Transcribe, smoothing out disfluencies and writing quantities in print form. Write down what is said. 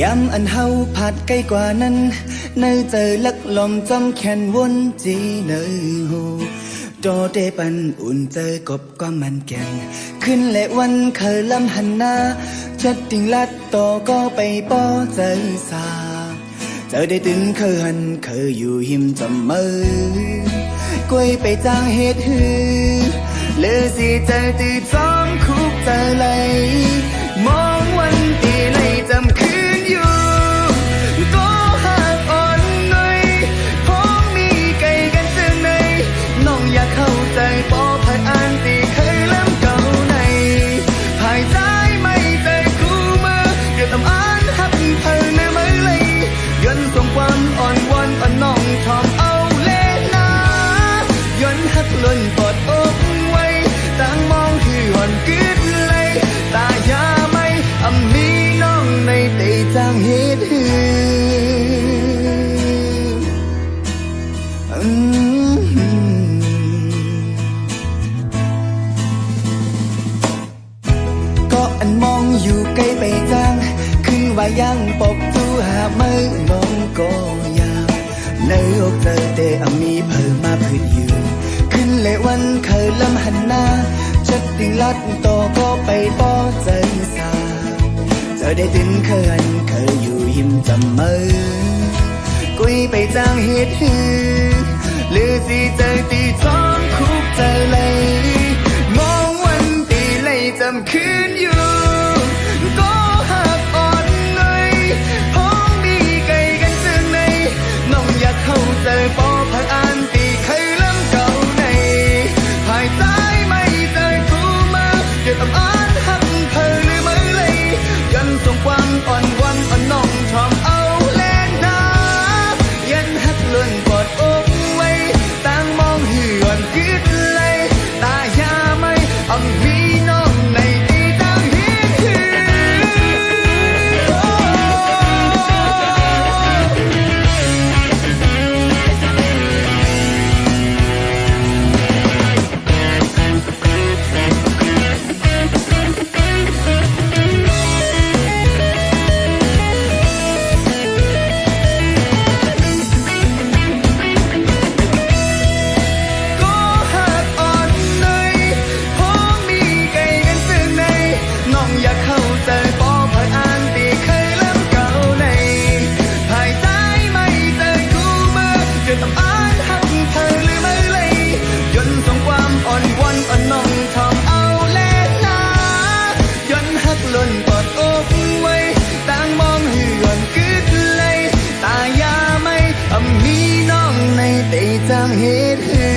ยามอันเฮาผัดใกล้กว่านั้นเนื้อเจอลักลมจำแขนวนจีเนื้อหูโดเตปันอุ่นเจอกบความมันแก่นขึ้นและวันเคยลำหันหน้าชัดติงลัดต่อก็ไปป้อเจอสาเจอได้ตึงเคยหันเคยอยู่หิมจำมือกล้วยไปจ้างเหตุหือเลือสิเจอตีจ้องคุกเจอเลยมองวันตีเลยจำคืนอยู่ก็หักอ่อนหน่อยพ้องมีไก่กันเจอในน้องอยากเข้าใจปอภายอ่านตีเคยล้ำเก่าในภายใจไม่ใจกูมาเกิดตำอ่านหักเธอในมือเลยย้อนส่งความอ่อนวอนอ่อนน้องทอมเอาเล่นาย้อนหักล้นปอดอกไว้ต่างมองคืออ่อนกึดเลยตายาไม่มีน้องในใจจางเหตุหือก็อันมองอยู่ใกล้ไปจางคือว่ายังปกตูหามือน้องก็ยามในอกเจอแต่มีเพิ่มมาพืชอยู่ขึ้นเลยวันเคยลำหันหน้าชัดติงลัดต่อก็ไปป้อใจสาเจอได้ตึงเคยอยู่ยิ้มจำมือกุยไปจ้างเหตุหือหรือสิเจอตีท้องคุกเจอเลยมองวันตีเลยจำคืนอยู่ก็หักอ่อนหน่อยพ้องมีไก่กันเจอในน้องอยากเข้าใจปอภายอ่านตีเคยล้ำเก่าในภายใจไม่ใจกูมาเกิดอ่านหักเธอหรือไม่เลยยันส่งความอ่อนวันอ่อนน้องชอมเอาแลนายันหักล้นปอดอกไว้ต่างมองหื่อนกึดเลยตายาไม่มีน้องในตีต่างหิดหือก็หักอ่อนหน่อยพ้องมีไก่กันซึ่งในน้องอยากเข้าใจปอภายอ่านตีเคยล้ำเก่าในภายใจไม่ใจกูมาเกิดต้องอ่านหักเธอหรือไม่เลยย้อนส่งความอ่อนวอนอ่อนน้องทอมเอาแลนาย้อนหักล้นปอดอกไว้ต่างมองหื่อนกึดเลยตายาไม่มีน้องในใจจางเหตุหือ